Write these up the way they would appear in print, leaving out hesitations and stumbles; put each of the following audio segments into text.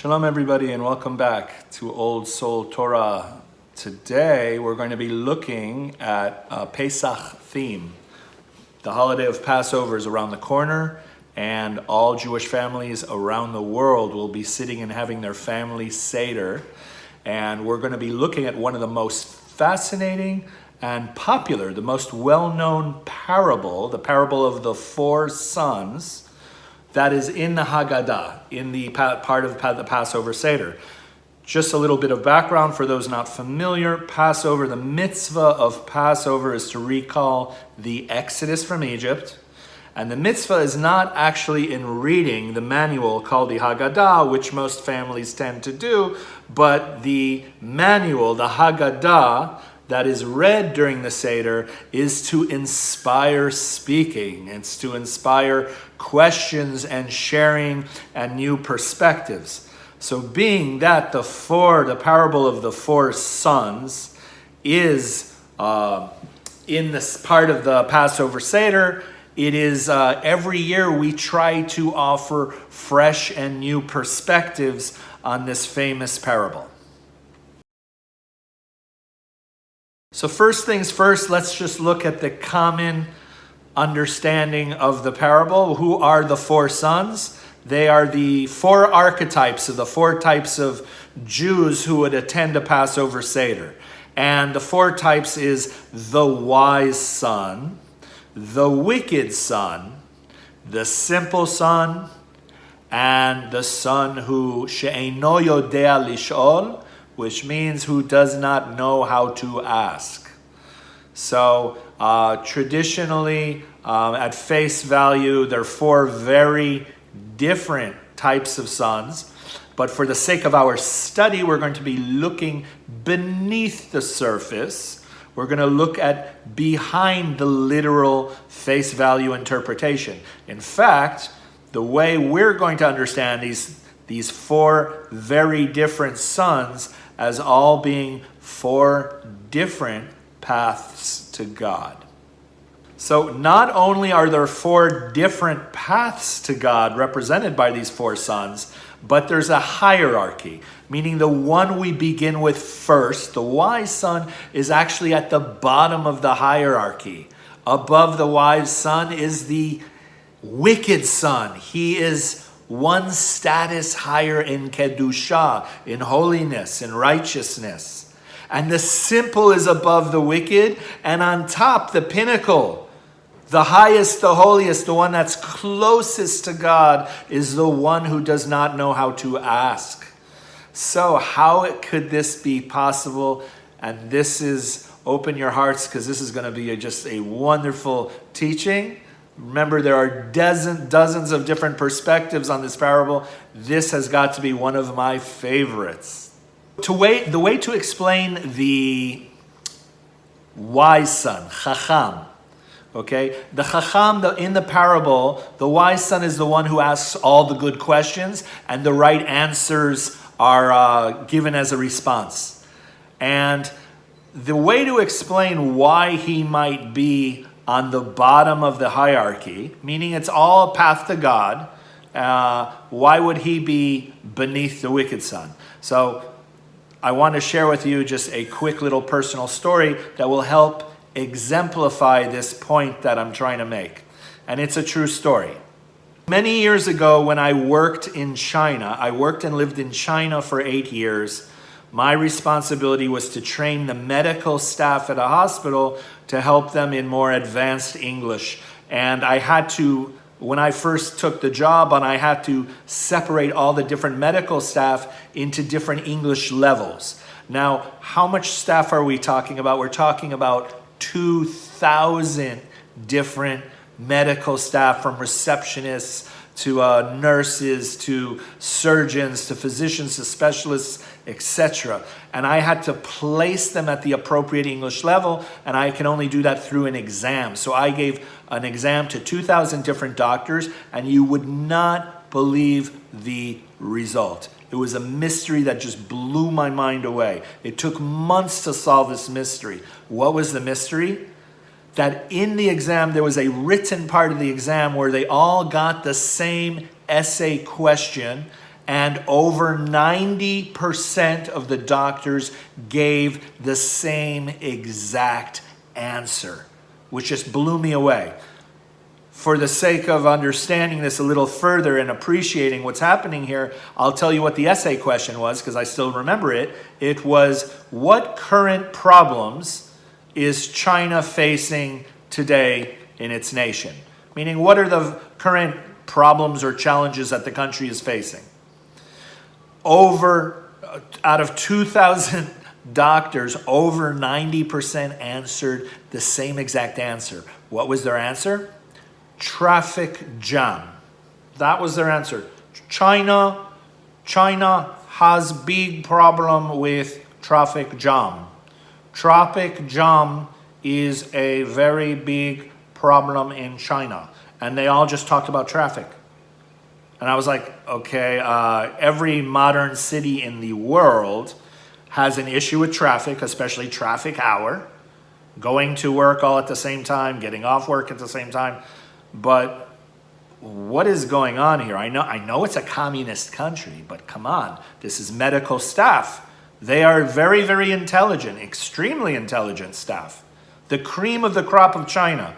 Shalom everybody and welcome back to Old Soul Torah. Today we're going to be looking at a Pesach theme. The holiday of Passover is around the corner and all Jewish families around the world will be sitting and having their family Seder. And we're going to be looking at one of the most fascinating and popular, the most well-known parable, the parable of the four sons, that is in the Haggadah, in the part of the Passover Seder. Just a little bit of background for those not familiar. Passover, the mitzvah of Passover is to recall the Exodus from Egypt. And the mitzvah is not actually in reading the manual called the Haggadah, which most families tend to do, but the manual, the Haggadah, that is read during the Seder is to inspire speaking. It's to inspire questions and sharing and new perspectives. So being that the parable of the four sons is in this part of the Passover Seder, it is every year we try to offer fresh and new perspectives on this famous parable. So first things first, let's just look at the common understanding of the parable. Who are the four sons? They are the four archetypes of the four types of Jews who would attend a Passover Seder. And the four types is the wise son, the wicked son, the simple son, and the son who she'eino yodea lish'ol, which means who does not know how to ask. So traditionally, at face value, there are four very different types of sons. But for the sake of our study, we're going to be looking beneath the surface. We're going to look at behind the literal face value interpretation. In fact, the way we're going to understand these four very different sons as all being four different paths to God. So not only are there four different paths to God represented by these four sons, but there's a hierarchy, meaning the one we begin with first, the wise son, is actually at the bottom of the hierarchy. Above the wise son is the wicked son. He is one status higher in Kedusha, in holiness, in righteousness. And the simple is above the wicked, and on top, the pinnacle, the highest, the holiest, the one that's closest to God is the one who does not know how to ask. So how could this be possible? And this is, open your hearts, because this is going to be just a wonderful teaching. Remember, there are dozens of different perspectives on this parable. This has got to be one of my favorites. The way to explain the wise son, Chacham, okay? The Chacham, in the parable, the wise son is the one who asks all the good questions, and the right answers are given as a response. And the way to explain why he might be on the bottom of the hierarchy, meaning it's all a path to God, why would he be beneath the wicked son? So I want to share with you just a quick little personal story that will help exemplify this point that I'm trying to make. And it's a true story. Many years ago when I worked in China, I worked and lived in China for 8 years. My responsibility was to train the medical staff at a hospital to help them in more advanced English. And I had to, when I first took the job, I had to separate all the different medical staff into different English levels. Now, how much staff are we talking about? We're talking about 2,000 different medical staff, from receptionists to nurses, to surgeons, to physicians, to specialists, etc. And I had to place them at the appropriate English level, and I can only do that through an exam. So I gave an exam to 2,000 different doctors, and you would not believe the result. It was a mystery that just blew my mind away. It took months to solve this mystery. What was the mystery? That in the exam, there was a written part of the exam where they all got the same essay question, and over 90% of the doctors gave the same exact answer, which just blew me away. For the sake of understanding this a little further and appreciating what's happening here, I'll tell you what the essay question was, because I still remember it. It was, what current problems is China facing today in its nation? Meaning, what are the current problems or challenges that the country is facing? Out of 2,000 doctors, over 90% answered the same exact answer. What was their answer? Traffic jam. That was their answer. China has big problem with traffic jam. Traffic jam is a very big problem in China. And they all just talked about traffic. And I was like, okay, every modern city in the world has an issue with traffic, especially traffic hour, going to work all at the same time, getting off work at the same time. But what is going on here? I know it's a communist country, but come on, this is medical staff. They are very, very intelligent, extremely intelligent staff. The cream of the crop of China.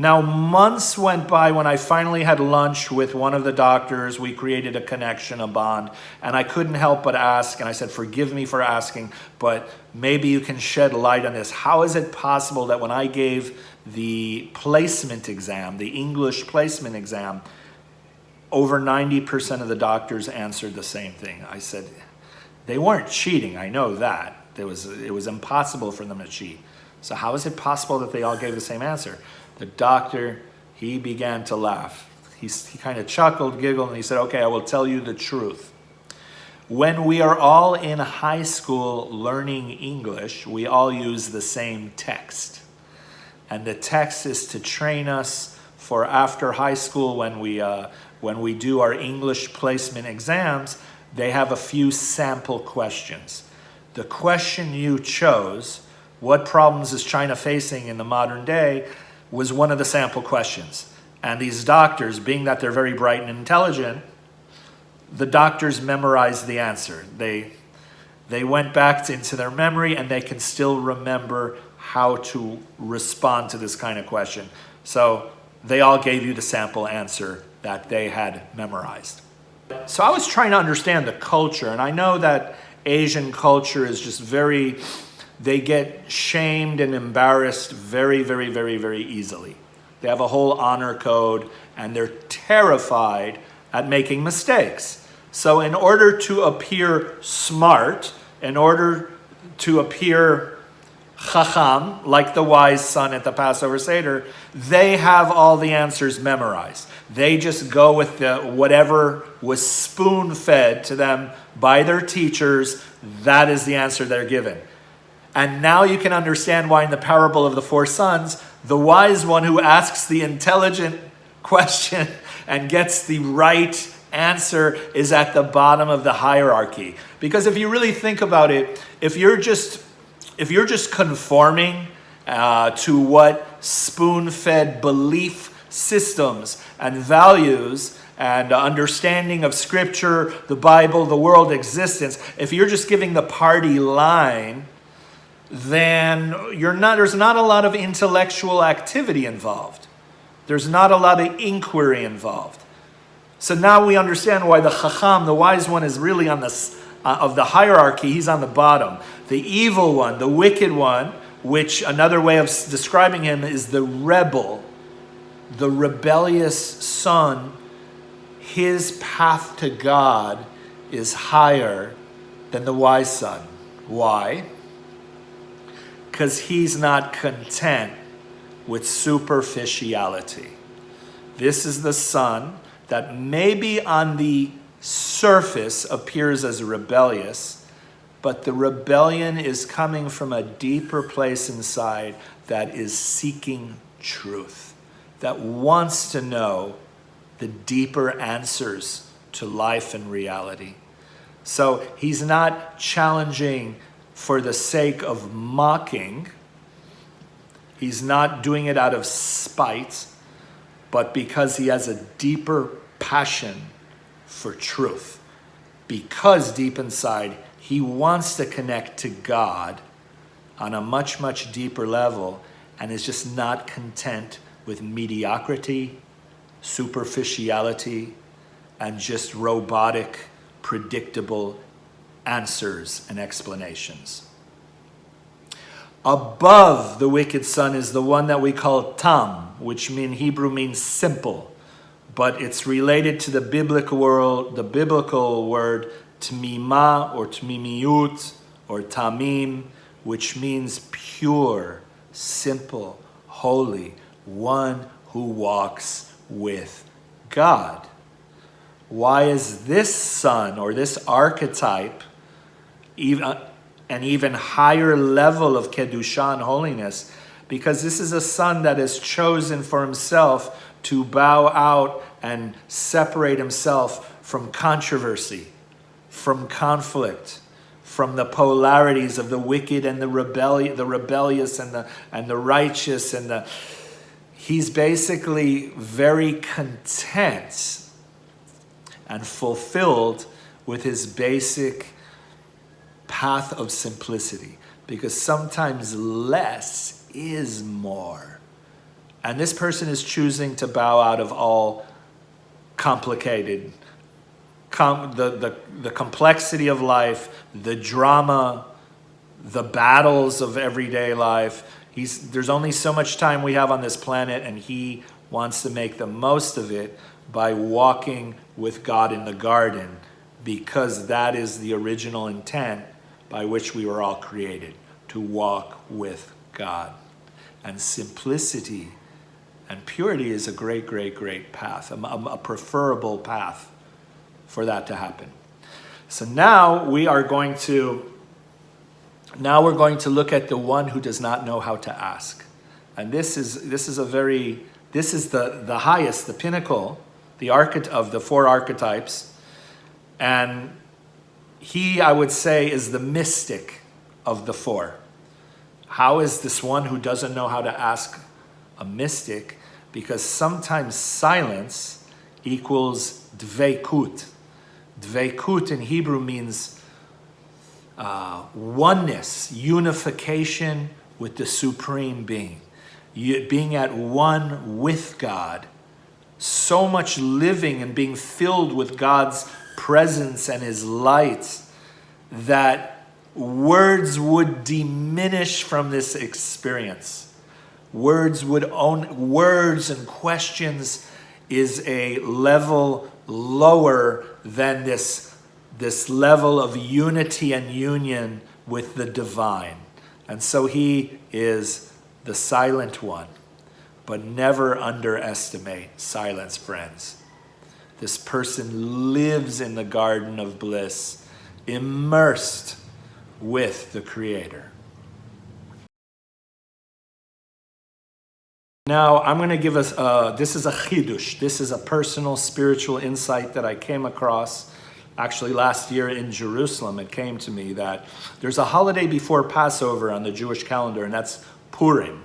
Now, months went by when I finally had lunch with one of the doctors. We created a connection, a bond, and I couldn't help but ask, and I said, forgive me for asking, but maybe you can shed light on this. How is it possible that when I gave the placement exam, the English placement exam, over 90% of the doctors answered the same thing? I said, they weren't cheating, I know that. It was impossible for them to cheat. So how is it possible that they all gave the same answer? The doctor, he began to laugh. He kind of chuckled, giggled, and he said, okay, I will tell you the truth. When we are all in high school learning English, we all use the same text. And the text is to train us for after high school when we do our English placement exams. They have a few sample questions. The question you chose, what problems is China facing in the modern day, was one of the sample questions. And these doctors, being that they're very bright and intelligent, the doctors memorized the answer. They went back into their memory and they can still remember how to respond to this kind of question. So they all gave you the sample answer that they had memorized. So I was trying to understand the culture, and I know that Asian culture is just they get shamed and embarrassed very, very, very, very easily. They have a whole honor code, and they're terrified at making mistakes. So in order to appear smart, in order to appear chacham, like the wise son at the Passover Seder, they have all the answers memorized. They just go with whatever was spoon-fed to them by their teachers. That is the answer they're given. And now you can understand why in the parable of the 4 sons, the wise one who asks the intelligent question and gets the right answer is at the bottom of the hierarchy. Because if you really think about it, if you're just conforming to what spoon-fed belief systems and values and understanding of Scripture, the Bible, the world existence, if you're just giving the party line, then there's not a lot of intellectual activity involved. There's not a lot of inquiry involved. So now we understand why the chacham, the wise one, is really on of the hierarchy. He's on the bottom. The evil one, the wicked one, which another way of describing him is the rebel, the rebellious son. His path to God is higher than the wise son. Why? Because he's not content with superficiality. This is the son that maybe on the surface appears as rebellious, but the rebellion is coming from a deeper place inside that is seeking truth, that wants to know the deeper answers to life and reality. So he's not challenging for the sake of mocking. He's not doing it out of spite, but because he has a deeper passion for truth. because deep inside, he wants to connect to God on a much, much deeper level and is just not content with mediocrity, superficiality, and just robotic, predictable answers and explanations. Above the wicked son is the one that we call tam, which in Hebrew means simple, but it's related to the biblical word tmima or tmimiyut or tamim, which means pure, simple, holy, one who walks with God. Why is this son or this archetype an even higher level of kedusha and holiness? Because this is a son that has chosen for himself to bow out and separate himself from controversy, from conflict, from the polarities of the wicked and the rebellious and the righteous, he's basically very content and fulfilled with his basic path of simplicity, because sometimes less is more. And this person is choosing to bow out of all complicated, the complexity of life, the drama, the battles of everyday life. There's only so much time we have on this planet, and he wants to make the most of it by walking with God in the garden, because that is the original intent by which we were all created, to walk with God. And simplicity and purity is a great, great, great path, a preferable path for that to happen. So now we're going to look at the one who does not know how to ask. And this is the highest, the pinnacle, of the four archetypes. And he, I would say, is the mystic of the four. How is this one who doesn't know how to ask a mystic? Because sometimes silence equals dveikut. Dveikut in Hebrew means oneness, unification with the Supreme Being. Being at one with God. So much living and being filled with God's presence and his light that words would diminish from this experience. Words and questions is a level lower than this level of unity and union with the divine. And so he is the silent one. But never underestimate silence, friends. This person lives in the garden of bliss, immersed with the Creator. Now, I'm going to give us, this is a chidush. This is a personal spiritual insight that I came across. Actually, last year in Jerusalem, it came to me that there's a holiday before Passover on the Jewish calendar, and that's Purim.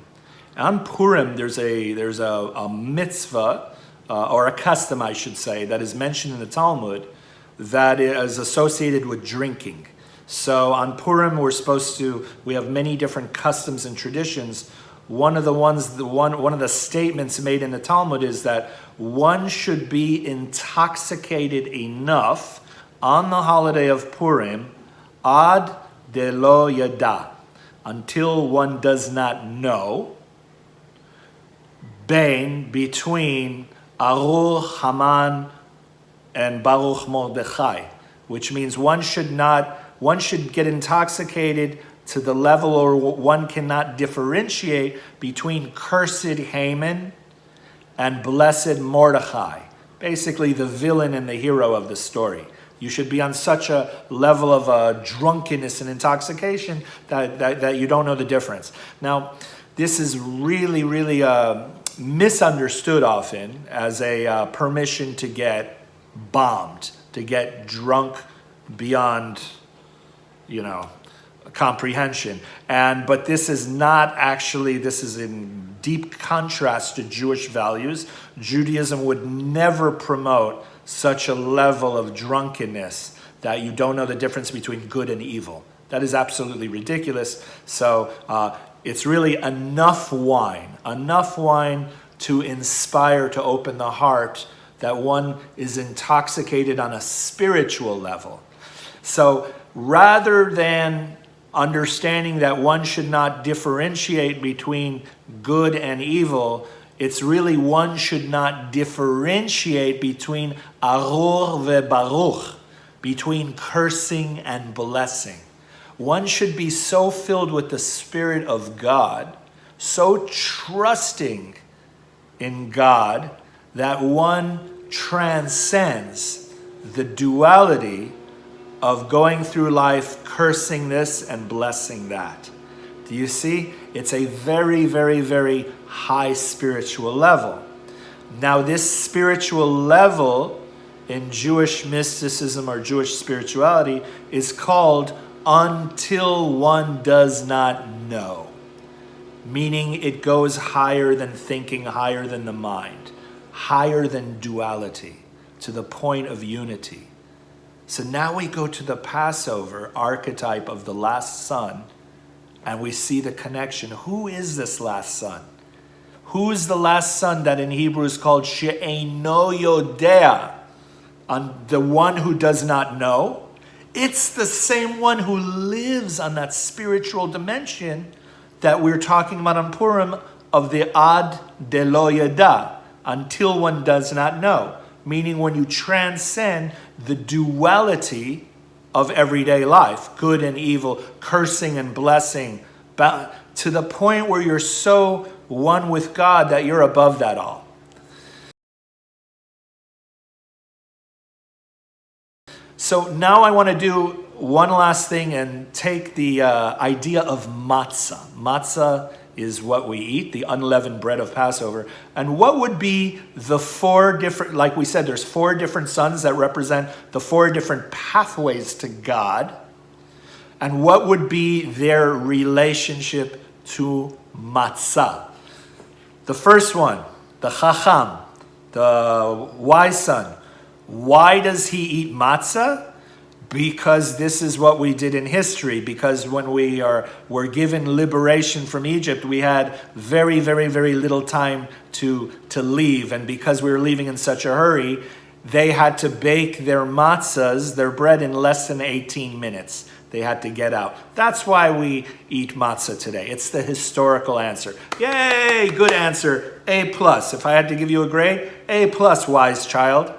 On Purim, there's a mitzvah, or a custom, I should say, that is mentioned in the Talmud that is associated with drinking. So on Purim, we have many different customs and traditions. One of the statements made in the Talmud is that one should be intoxicated enough on the holiday of Purim, ad de lo yada, until one does not know, between Aruch, Haman, and Baruch Mordechai, which means one should get intoxicated to the level, or one cannot differentiate between cursed Haman and blessed Mordechai, basically the villain and the hero of the story. You should be on such a level of drunkenness and intoxication that you don't know the difference. Now, this is really, really misunderstood often as a permission to get bombed, to get drunk beyond, comprehension. But this is not actually, this is in deep contrast to Jewish values. Judaism would never promote such a level of drunkenness that you don't know the difference between good and evil. That is absolutely ridiculous. So it's really enough wine to inspire, to open the heart, that one is intoxicated on a spiritual level. So rather than understanding that one should not differentiate between good and evil, it's really one should not differentiate between arur vebaruch, between cursing and blessing. One should be so filled with the Spirit of God, so trusting in God, that one transcends the duality of going through life cursing this and blessing that. Do you see? It's a very, very, very high spiritual level. Now, this spiritual level in Jewish mysticism or Jewish spirituality is called until one does not know. Meaning it goes higher than thinking, higher than the mind, higher than duality, to the point of unity. So now we go to the Passover archetype of the last son, and we see the connection. Who is this last son? Who is the last son that in Hebrew is called she'eino yodea, the one who does not know? It's the same one who lives on that spiritual dimension that we're talking about on Purim, of the ad de lo yada, until one does not know. Meaning when you transcend the duality of everyday life, good and evil, cursing and blessing, to the point where you're so one with God that you're above that all. So now I want to do one last thing and take the idea of matzah. Matzah is what we eat, the unleavened bread of Passover. And what would be the four different, like we said, there's four different sons that represent the four different pathways to God. And what would be their relationship to matzah? The first one, the chacham, the wise son. Why does he eat matzah? Because this is what we did in history. Because when we were given liberation from Egypt, we had very, very, very little time to leave. And because we were leaving in such a hurry, they had to bake their matzahs, their bread, in less than 18 minutes. They had to get out. That's why we eat matzah today. It's the historical answer. Yay, good answer. A+. If I had to give you a grade, A+, wise child.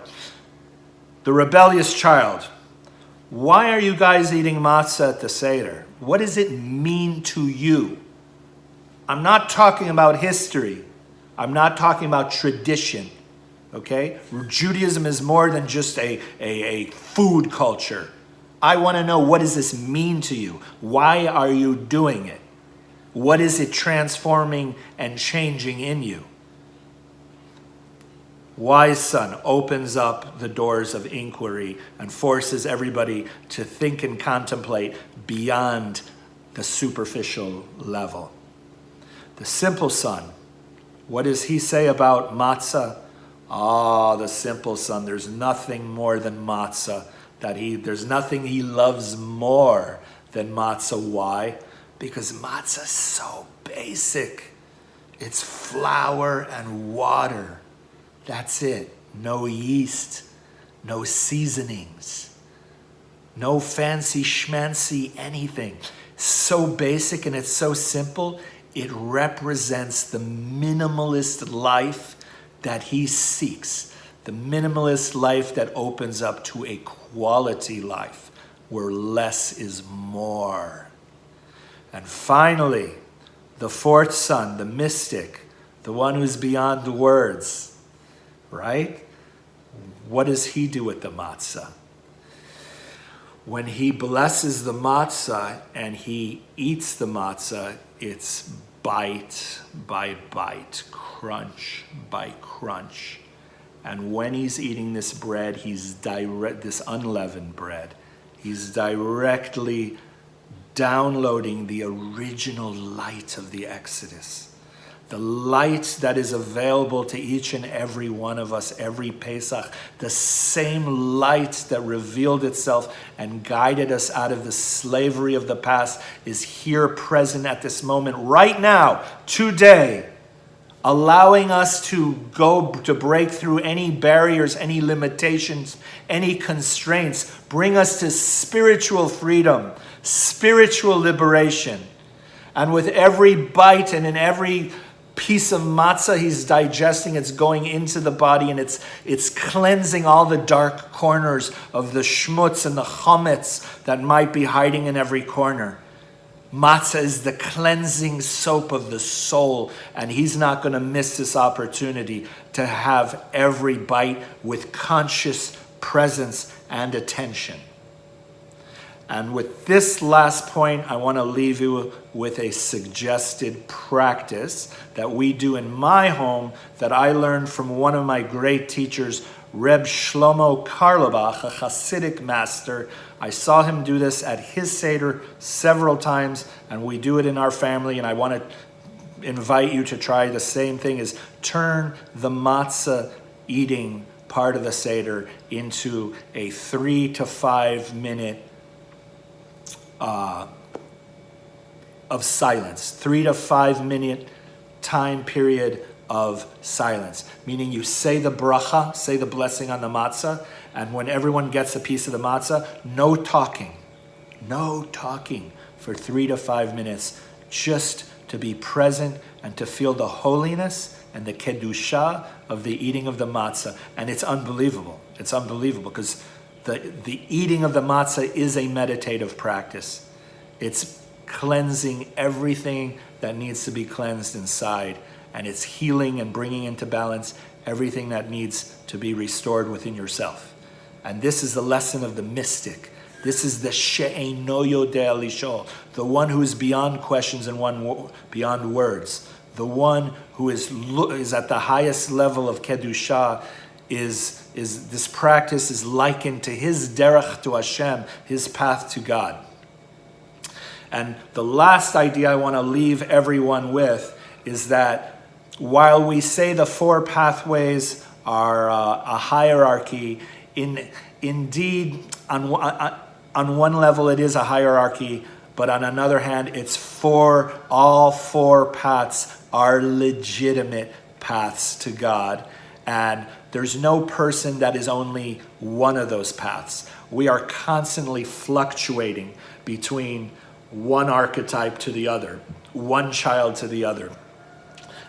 The rebellious child. Why are you guys eating matzah at the Seder? What does it mean to you? I'm not talking about history. I'm not talking about tradition. Okay? Judaism is more than just a food culture. I want to know, what does this mean to you? Why are you doing it? What is it transforming and changing in you? Wise son opens up the doors of inquiry and forces everybody to think and contemplate beyond the superficial level. The simple son, what does he say about matzah? The simple son, there's nothing more than matzah. There's nothing he loves more than matzah. Why? Because matzah is so basic. It's flour and water. That's it. No yeast, no seasonings, no fancy schmancy anything. So basic and it's so simple, it represents the minimalist life that he seeks. The minimalist life that opens up to a quality life where less is more. And finally, the fourth son, the mystic, the one who's beyond the words. Right? What does he do with the matzah? When he blesses the matzah and he eats the matzah, it's bite by bite, crunch by crunch. And when he's eating this bread, this unleavened bread, he's directly downloading the original light of the Exodus. The light that is available to each and every one of us every Pesach, the same light that revealed itself and guided us out of the slavery of the past is here present at this moment, right now, today, allowing us to break through any barriers, any limitations, any constraints, bring us to spiritual freedom, spiritual liberation. And with every bite and in every piece of matzah he's digesting, it's going into the body and it's cleansing all the dark corners of the schmutz and the chametz that might be hiding in every corner. Matzah is the cleansing soap of the soul, and he's not going to miss this opportunity to have every bite with conscious presence and attention. And with this last point, I want to leave you with a suggested practice that we do in my home that I learned from one of my great teachers, Reb Shlomo Karlebach, a Hasidic master. I saw him do this at his Seder several times, and we do it in our family, and I want to invite you to try the same thing, is turn the matzah eating part of the Seder into a 3 to 5 minute of silence, 3 to 5 minute time period of silence. Meaning you say the bracha, say the blessing on the matzah, and when everyone gets a piece of the matzah, no talking for 3 to 5 minutes, just to be present and to feel the holiness and the kedusha of the eating of the matzah. And it's unbelievable. It's unbelievable because the eating of the matzah is a meditative practice. It's cleansing everything that needs to be cleansed inside, and it's healing and bringing into balance everything that needs to be restored within yourself. And this is the lesson of the mystic. This is the she'eino yodea lishol, the one who is beyond questions and beyond words. The one who is at the highest level of kedusha is this practice is likened to his derech to Hashem, his path to God. And the last idea I want to leave everyone with is that while we say the 4 pathways are a hierarchy, indeed on one level it is a hierarchy, but on another hand all 4 paths are legitimate paths to God. And there's no person that is only one of those paths. We are constantly fluctuating between one archetype to the other, one child to the other.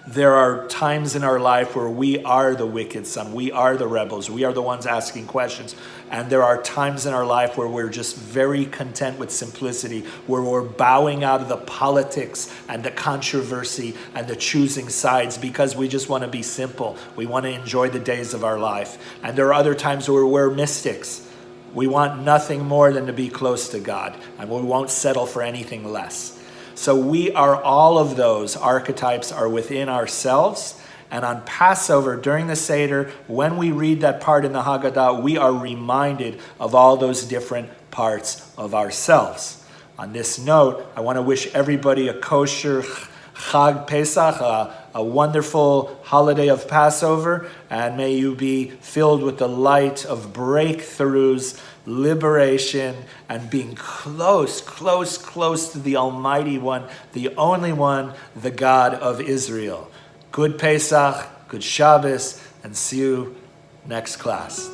There are times in our life where we are the wicked son, we are the rebels, we are the ones asking questions. And there are times in our life where we're just very content with simplicity, where we're bowing out of the politics and the controversy and the choosing sides because we just want to be simple. We want to enjoy the days of our life. And there are other times where we're mystics. We want nothing more than to be close to God, and we won't settle for anything less. So we are, all of those archetypes are within ourselves. And on Passover, during the Seder, when we read that part in the Haggadah, we are reminded of all those different parts of ourselves. On this note, I want to wish everybody a kosher Chag Pesach, a wonderful holiday of Passover, and may you be filled with the light of breakthroughs, liberation, and being close to the Almighty One, the only one, the God of Israel. Good Pesach, good Shabbos, and see you next class.